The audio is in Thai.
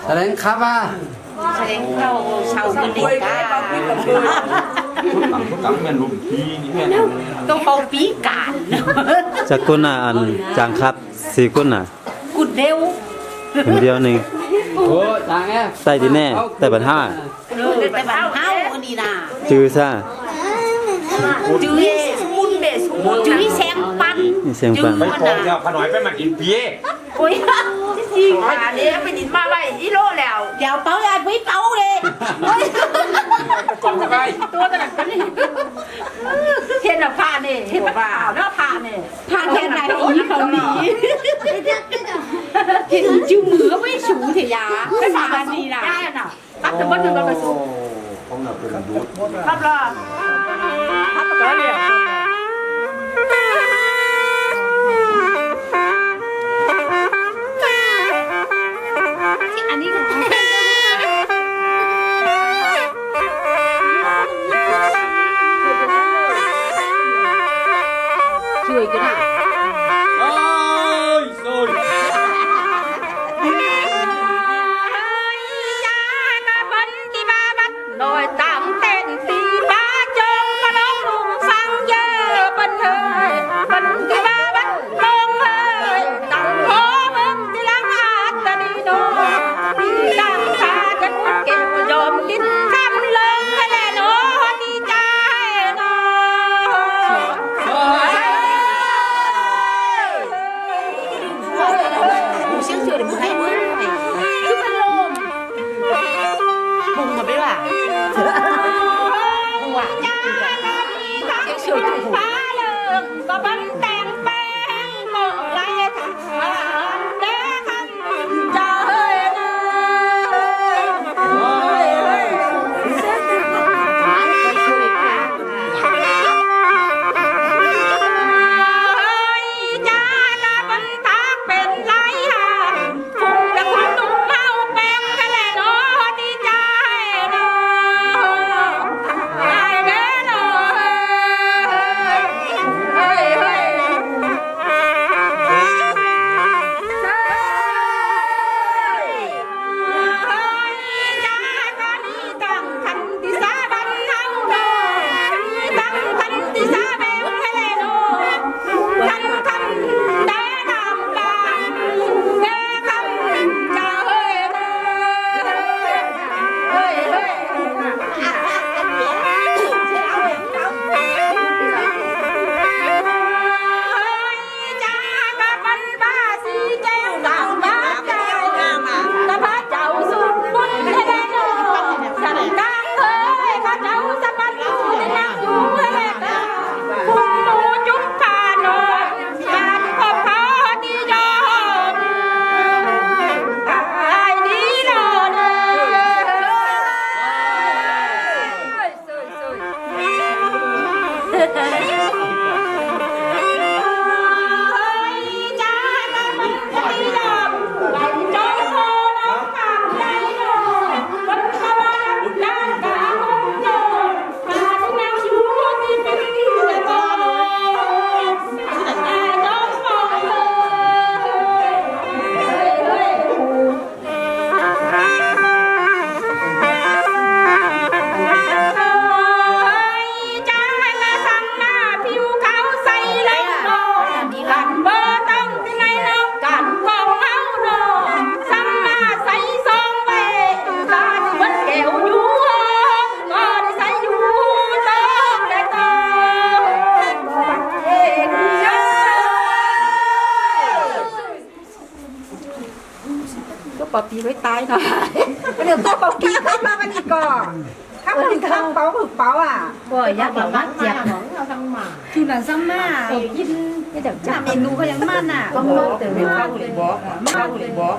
แสดงครับว่า แสดงเข้าเช่าเป็นเด็กกาตั้งเป็นลุงพี่นี่แม่ ต้องเป่าปีกา จักกุนน่ะอันจางครับสี่กุนน่ะ กุดเดียว คนเดียวหนึง โอ้จางแง่ ใต้ดินแน่ใต้บันห้า แต่บ้านเฮาอันนี้นะ จื้อซะ จื้อสมุนเบสมุนจื้อแสงปัน นี่เสียงปัง ไปกองเดียวขน่อยไปมากินเพี้ย โอ้ย จริงค่ะนี่ไปดินมาไว้อีโลแล้ว เดี๋ยวเป่าอย่าไปเป่าเลย กองไป ตัวตะนันก็นี่เห็นผ้านี่เห็นผ้าเนาะผ้านี่ พาแค่ไหนอีเขาหนีเห็นจิ้วมือไม่สูเถียไปฝากนี่นะ ได้น่ะตัดแต่บ่ถึงก็สู ของเราเป็นดูด ครับล่ะครับก็เนี่ย อันนี้ช่วยก็ได้ โอ้ยโซ่ โดยตามเต้นสีบ้าจงมาลองลุงฟังเยอะบันเทยบันที่บ้าบันลงเลยตั้งโหมึงที่ล้างอาตาดีโนที่ล้างขากันเก็บยอมกินคำลงแน่นอนดีใจนอ ผู้เชี่ยวชาญมึงให้มึงคือมันลมมึงมาไปว่ามึงว่าเชี่ยวชาญมึง ฟ้าเลิงก็บันแต่งแป้งก็ไรทางเด้คำจะเฮ้ยนะจ้าละบันทากเป็นไรฮะฟุ้งและคุณนุ่มเมาแป้งแค่แลนอดีใจเนาะไอ้แน่นอน เฮ้ยเฮ้ยจ้าก็นี่ตั้งคันที่สาบันเฮาโดตั้งคันที่สาเบลทะเลโดคันคำแดนำบางแดคำจ้าเฮ้ยเฮ้ยเฮ้ย จ้ากะปันบ้าสีแก้วดาวบ้าใจตะพระเจ้าสุดบุญให้ได้โนสันกลางเอ้ยข้าเจ้าสะบันอยู่ในนักอยู่ให้แลกคุณหนูจุ๊บผ่านโนมาทุกขพอดียอมไอ้ดีโนเด้จ้ากะมันใจดำบันจอยโคน้องกำใจโนวันขบวนด้านกาคงโยมาทุกแนวชูที่เป็นที่จะโตแต่น้องมองเลยเฮ้ย จ้าให้มาสั่งหน้าผิวขาวใสเล็กโนกันเบอร์ต้องที่ไหนน้องกันของเฮาโนสั่งหน้าใสซองเวตาที่มันแก้วอยู่ห้องก็ได้ใสอยู่ต้องได้ต้องเอกจ้าก็ปะปีไว้ตายหน่อยเดี๋ยวตัวปะปีเข้ามามันอีกก่อนข้าวมันข้าวเป๋าหึกเป๋าอ่ะ บ่อยากแบบว่าเจ็บ คือหนังซ้ำหน้ายินไม่จับจ้าเมนูเขายังมั่นอ่ะก็มั่นแต่ไม่เข้าเลยบอก